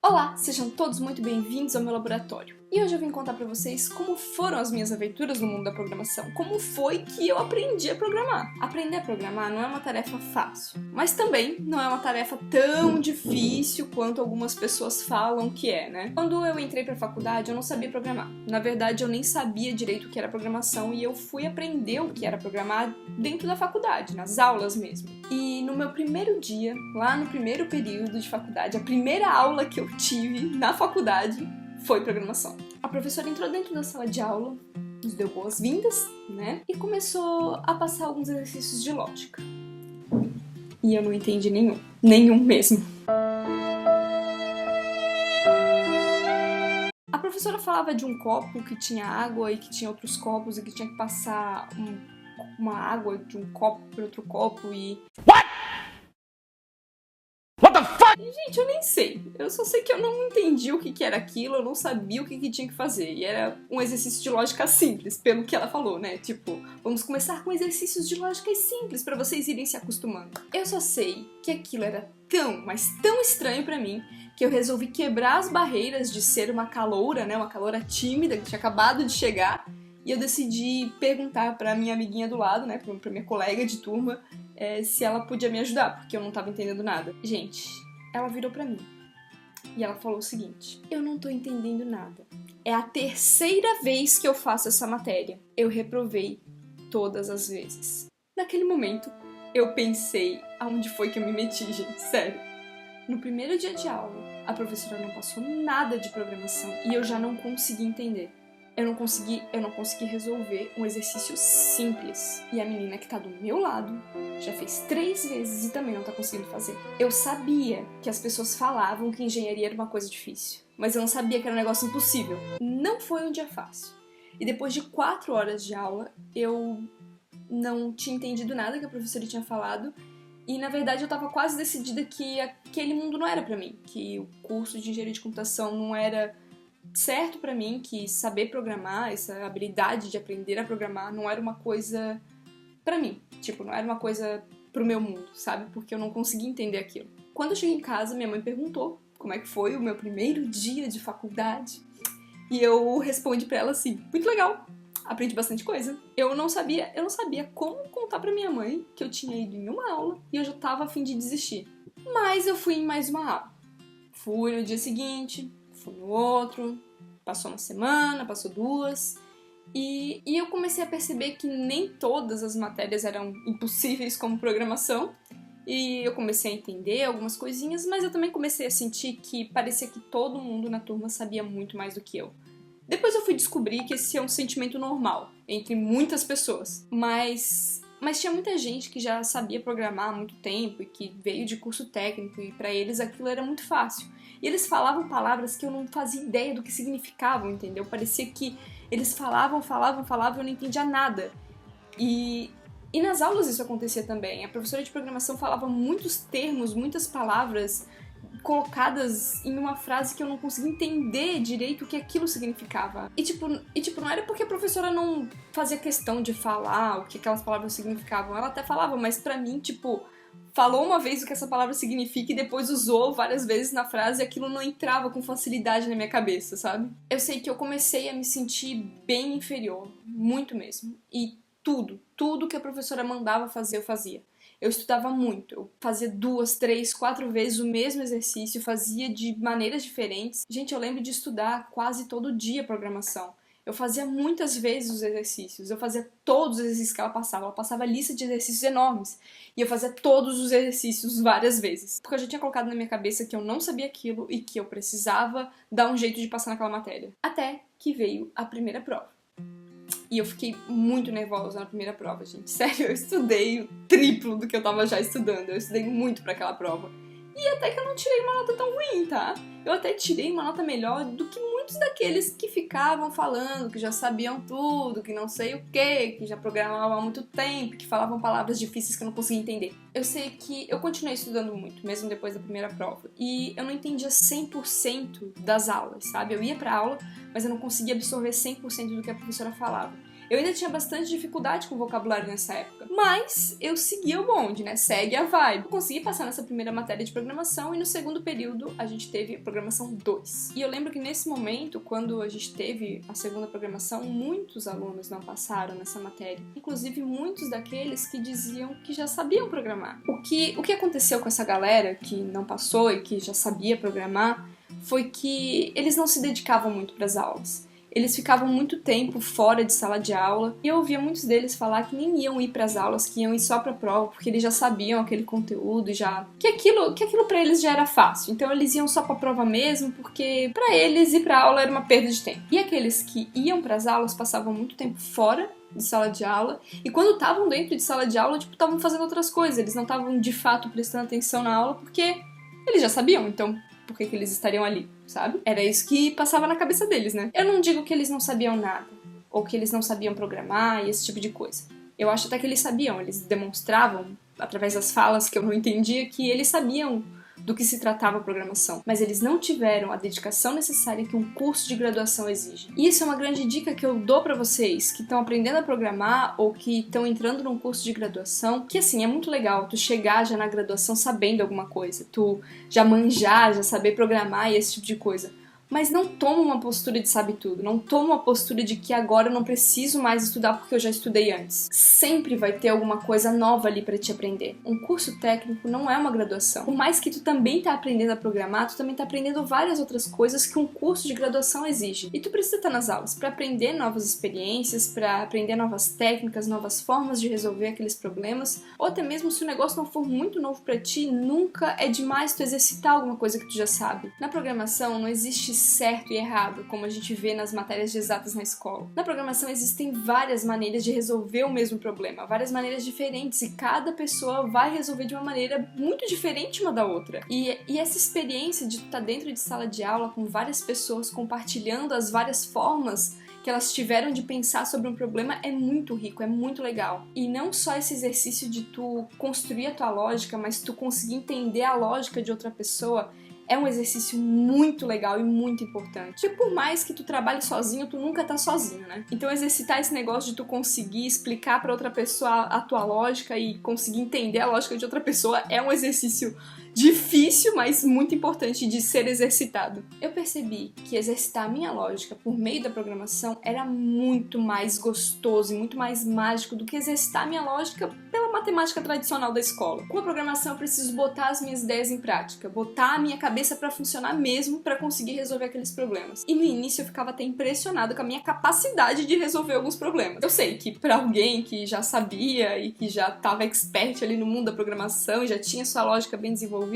Olá, sejam todos muito bem-vindos ao meu laboratório. E hoje eu vim contar pra vocês como foram as minhas aventuras no mundo da programação, como foi que eu aprendi a programar. Aprender a programar não é uma tarefa fácil, mas também não é uma tarefa tão difícil quanto algumas pessoas falam que é, né? Quando eu entrei pra faculdade, eu não sabia programar. Na verdade, eu nem sabia direito o que era programação e eu fui aprender o que era programar dentro da faculdade, nas aulas mesmo. E no meu primeiro dia, lá no primeiro período de faculdade, a primeira aula que eu tive na faculdade foi programação. A professora entrou dentro da sala de aula, nos deu boas-vindas, né? E começou a passar alguns exercícios de lógica. E eu não entendi nenhum mesmo. A professora falava de um copo que tinha água e que tinha outros copos e que tinha que passar uma água de um copo para outro copo e... Gente, eu nem sei. Eu só sei que eu não entendi o que era aquilo, eu não sabia o que tinha que fazer. E era um exercício de lógica simples, pelo que ela falou, né? Tipo, vamos começar com exercícios de lógica simples pra vocês irem se acostumando. Eu só sei que aquilo era tão, mas tão estranho pra mim, que eu resolvi quebrar as barreiras de ser uma caloura, né? Uma caloura tímida que tinha acabado de chegar. E eu decidi perguntar pra minha amiguinha do lado, né? Pra minha colega de turma, se ela podia me ajudar, porque eu não tava entendendo nada. Gente, ela virou pra mim e ela falou o seguinte: eu não tô entendendo nada. É a terceira vez que eu faço essa matéria. Eu reprovei todas as vezes. Naquele momento, eu pensei aonde foi que eu me meti, gente, sério. No primeiro dia de aula, a professora não passou nada de programação e eu já não consegui entender. Eu não consegui resolver um exercício simples. E a menina que tá do meu lado já fez 3 vezes e também não tá conseguindo fazer. Eu sabia que as pessoas falavam que engenharia era uma coisa difícil, mas eu não sabia que era um negócio impossível. Não foi um dia fácil. E depois de 4 horas de aula, eu não tinha entendido nada que a professora tinha falado. E, na verdade, eu tava quase decidida que aquele mundo não era pra mim. Que o curso de engenharia de computação não era certo pra mim, que saber programar, essa habilidade de aprender a programar não era uma coisa pra mim, tipo, não era uma coisa pro meu mundo, sabe? Porque eu não conseguia entender aquilo. Quando eu cheguei em casa, minha mãe perguntou como é que foi o meu primeiro dia de faculdade e eu respondi pra ela assim: muito legal, aprendi bastante coisa. Eu não sabia como contar pra minha mãe que eu tinha ido em uma aula e eu já tava a fim de desistir. Mas eu fui em mais uma aula. Fui no dia seguinte, fui no outro, passou uma semana, passou 2, e eu comecei a perceber que nem todas as matérias eram impossíveis como programação, e eu comecei a entender algumas coisinhas, mas eu também comecei a sentir que parecia que todo mundo na turma sabia muito mais do que eu. Depois eu fui descobrir que esse é um sentimento normal entre muitas pessoas, mas tinha muita gente que já sabia programar há muito tempo e que veio de curso técnico e pra eles aquilo era muito fácil. E eles falavam palavras que eu não fazia ideia do que significavam, entendeu? Parecia que eles falavam e eu não entendia nada. E nas aulas isso acontecia também. A professora de programação falava muitos termos, muitas palavras colocadas em uma frase que eu não conseguia entender direito o que aquilo significava. E tipo, não era porque a professora não fazia questão de falar o que aquelas palavras significavam. Ela até falava, mas pra mim, tipo, falou uma vez o que essa palavra significa e depois usou várias vezes na frase e aquilo não entrava com facilidade na minha cabeça, sabe? Eu sei que eu comecei a me sentir bem inferior, muito mesmo. E tudo que a professora mandava fazer, eu fazia. Eu estudava muito, eu fazia 2, 3, 4 vezes o mesmo exercício, fazia de maneiras diferentes. Gente, eu lembro de estudar quase todo dia programação. Eu fazia muitas vezes os exercícios, eu fazia todos os exercícios que ela passava lista de exercícios enormes. E eu fazia todos os exercícios várias vezes. Porque eu já tinha colocado na minha cabeça que eu não sabia aquilo e que eu precisava dar um jeito de passar naquela matéria. Até que veio a primeira prova. E eu fiquei muito nervosa na primeira prova, gente. Sério, eu estudei o triplo do que eu tava já estudando. Eu estudei muito pra aquela prova. E até que eu não tirei uma nota tão ruim, tá? Eu até tirei uma nota melhor do que muitos daqueles que ficavam falando, que já sabiam tudo, que não sei o quê, que já programavam há muito tempo, que falavam palavras difíceis que eu não conseguia entender. Eu sei que eu continuei estudando muito, mesmo depois da primeira prova. E eu não entendia 100% das aulas, sabe? Eu ia pra aula, mas eu não conseguia absorver 100% do que a professora falava. Eu ainda tinha bastante dificuldade com vocabulário nessa época, mas eu seguia o bonde, né? Segue a vibe. Eu consegui passar nessa primeira matéria de programação e no segundo período a gente teve programação 2. E eu lembro que nesse momento, quando a gente teve a segunda programação, muitos alunos não passaram nessa matéria. Inclusive muitos daqueles que diziam que já sabiam programar. O que aconteceu com essa galera que não passou e que já sabia programar foi que eles não se dedicavam muito para as aulas. Eles ficavam muito tempo fora de sala de aula e eu ouvia muitos deles falar que nem iam ir para as aulas, que iam ir só para a prova, porque eles já sabiam aquele conteúdo, que aquilo para eles já era fácil. Então eles iam só para a prova mesmo, porque para eles ir para a aula era uma perda de tempo. E aqueles que iam para as aulas passavam muito tempo fora de sala de aula, e quando estavam dentro de sala de aula, estavam fazendo outras coisas, eles não estavam de fato prestando atenção na aula, porque eles já sabiam, então por que eles estariam ali, sabe? Era isso que passava na cabeça deles, né? Eu não digo que eles não sabiam nada, ou que eles não sabiam programar e esse tipo de coisa. Eu acho até que eles sabiam, eles demonstravam, através das falas que eu não entendia, que eles sabiam do que se tratava a programação, mas eles não tiveram a dedicação necessária que um curso de graduação exige. E isso é uma grande dica que eu dou pra vocês que estão aprendendo a programar ou que estão entrando num curso de graduação, que assim, é muito legal tu chegar já na graduação sabendo alguma coisa, tu já manjar, já saber programar e esse tipo de coisa. Mas não toma uma postura de sabe tudo, não toma uma postura de que agora eu não preciso mais estudar porque eu já estudei antes. Sempre vai ter alguma coisa nova ali para te aprender. Um curso técnico não é uma graduação. Por mais que tu também tá aprendendo a programar, tu também tá aprendendo várias outras coisas que um curso de graduação exige. E tu precisa estar nas aulas para aprender novas experiências, para aprender novas técnicas, novas formas de resolver aqueles problemas, ou até mesmo se o negócio não for muito novo para ti, nunca é demais tu exercitar alguma coisa que tu já sabe. Na programação não existe certo e errado, como a gente vê nas matérias de exatas na escola. Na programação existem várias maneiras de resolver o mesmo problema, várias maneiras diferentes, e cada pessoa vai resolver de uma maneira muito diferente uma da outra. E essa experiência de estar dentro de sala de aula com várias pessoas compartilhando as várias formas que elas tiveram de pensar sobre um problema é muito rico, é muito legal. E não só esse exercício de tu construir a tua lógica, mas tu conseguir entender a lógica de outra pessoa, é um exercício muito legal e muito importante. Porque por mais que tu trabalhe sozinho, tu nunca tá sozinho, né? Então exercitar esse negócio de tu conseguir explicar pra outra pessoa a tua lógica e conseguir entender a lógica de outra pessoa é um exercício difícil, mas muito importante de ser exercitado. Eu percebi que exercitar a minha lógica por meio da programação era muito mais gostoso e muito mais mágico do que exercitar a minha lógica pela matemática tradicional da escola. Com a programação eu preciso botar as minhas ideias em prática, botar a minha cabeça pra funcionar mesmo pra conseguir resolver aqueles problemas. E no início eu ficava até impressionado com a minha capacidade de resolver alguns problemas. Eu sei que pra alguém que já sabia e que já tava expert ali no mundo da programação e já tinha sua lógica bem desenvolvida,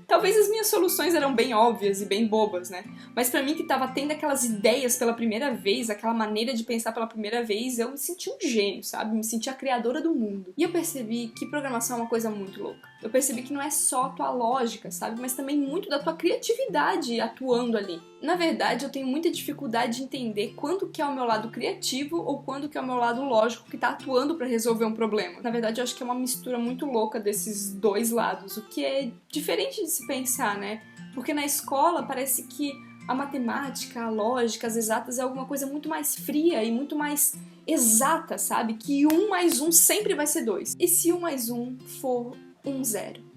talvez as minhas soluções eram bem óbvias e bem bobas, né? Mas pra mim que tava tendo aquelas ideias pela primeira vez, aquela maneira de pensar pela primeira vez, eu me senti um gênio, sabe? Me senti a criadora do mundo. E eu percebi que programação é uma coisa muito louca. Eu percebi que não é só a tua lógica, sabe? Mas também muito da tua criatividade atuando ali. Na verdade, eu tenho muita dificuldade de entender quando que é o meu lado criativo ou quando que é o meu lado lógico que tá atuando pra resolver um problema. Na verdade, eu acho que é uma mistura muito louca desses dois lados, o que é diferente de se pensar, né? Porque na escola parece que a matemática, a lógica, as exatas é alguma coisa muito mais fria e muito mais exata, sabe? Que 1 mais 1 sempre vai ser 2. E se 1 mais 1 for 0?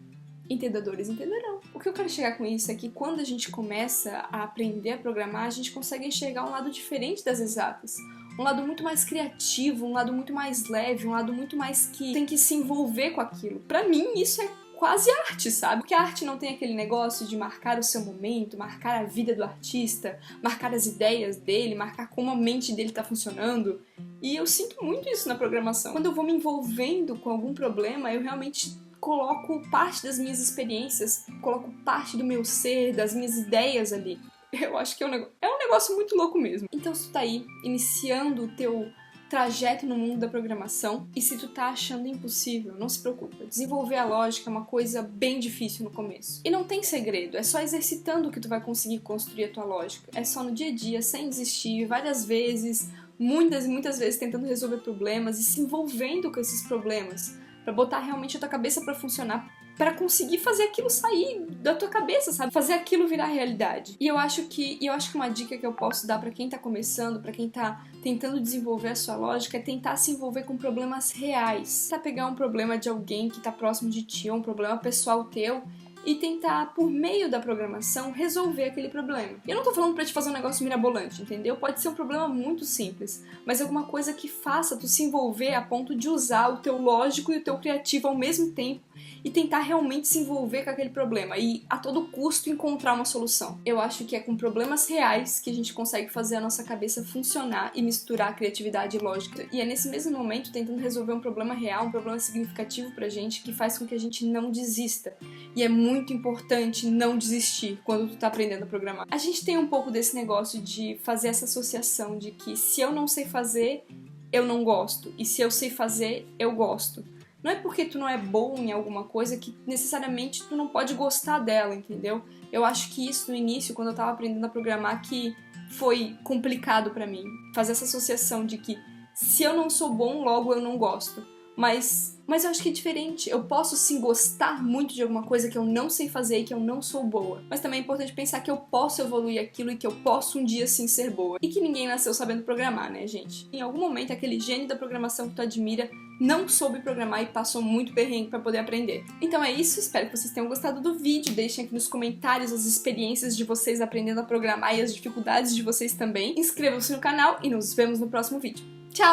Entendedores entenderão. O que eu quero chegar com isso é que quando a gente começa a aprender a programar, a gente consegue enxergar um lado diferente das exatas. Um lado muito mais criativo, um lado muito mais leve, um lado muito mais que tem que se envolver com aquilo. Pra mim, isso é quase arte, sabe? Porque a arte não tem aquele negócio de marcar o seu momento, marcar a vida do artista, marcar as ideias dele, marcar como a mente dele tá funcionando. E eu sinto muito isso na programação. Quando eu vou me envolvendo com algum problema, eu realmente coloco parte das minhas experiências, coloco parte do meu ser, das minhas ideias ali. Eu acho que é um negócio muito louco mesmo. Então se tu tá aí, iniciando o teu trajeto no mundo da programação, e se tu tá achando impossível, não se preocupa. Desenvolver a lógica é uma coisa bem difícil no começo. E não tem segredo, é só exercitando que tu vai conseguir construir a tua lógica. É só no dia a dia, sem desistir, várias vezes, muitas e muitas vezes tentando resolver problemas e se envolvendo com esses problemas, pra botar realmente a tua cabeça pra funcionar pra conseguir fazer aquilo sair da tua cabeça, sabe? Fazer aquilo virar realidade. E eu acho que uma dica que eu posso dar pra quem tá começando, pra quem tá tentando desenvolver a sua lógica, é tentar se envolver com problemas reais. Tentar pegar um problema de alguém que tá próximo de ti, ou um problema pessoal teu, e tentar, por meio da programação, resolver aquele problema. Eu não tô falando pra te fazer um negócio mirabolante, entendeu? Pode ser um problema muito simples, mas alguma coisa que faça tu se envolver a ponto de usar o teu lógico e o teu criativo ao mesmo tempo e tentar realmente se envolver com aquele problema e, a todo custo, encontrar uma solução. Eu acho que é com problemas reais que a gente consegue fazer a nossa cabeça funcionar e misturar criatividade e lógica. E é nesse mesmo momento, tentando resolver um problema real, um problema significativo pra gente, que faz com que a gente não desista. E é muito importante não desistir quando tu tá aprendendo a programar. A gente tem um pouco desse negócio de fazer essa associação de que se eu não sei fazer, eu não gosto. E se eu sei fazer, eu gosto. Não é porque tu não é bom em alguma coisa que necessariamente tu não pode gostar dela, entendeu? Eu acho que isso no início, quando eu tava aprendendo a programar, que foi complicado pra mim. Fazer essa associação de que se eu não sou bom, logo eu não gosto. Mas eu acho que é diferente. Eu posso sim gostar muito de alguma coisa que eu não sei fazer e que eu não sou boa. Mas também é importante pensar que eu posso evoluir aquilo e que eu posso um dia sim ser boa. E que ninguém nasceu sabendo programar, né, gente? Em algum momento, aquele gênio da programação que tu admira não soube programar e passou muito perrengue pra poder aprender. Então é isso, espero que vocês tenham gostado do vídeo. Deixem aqui nos comentários as experiências de vocês aprendendo a programar e as dificuldades de vocês também. Inscrevam-se no canal e nos vemos no próximo vídeo. Tchau!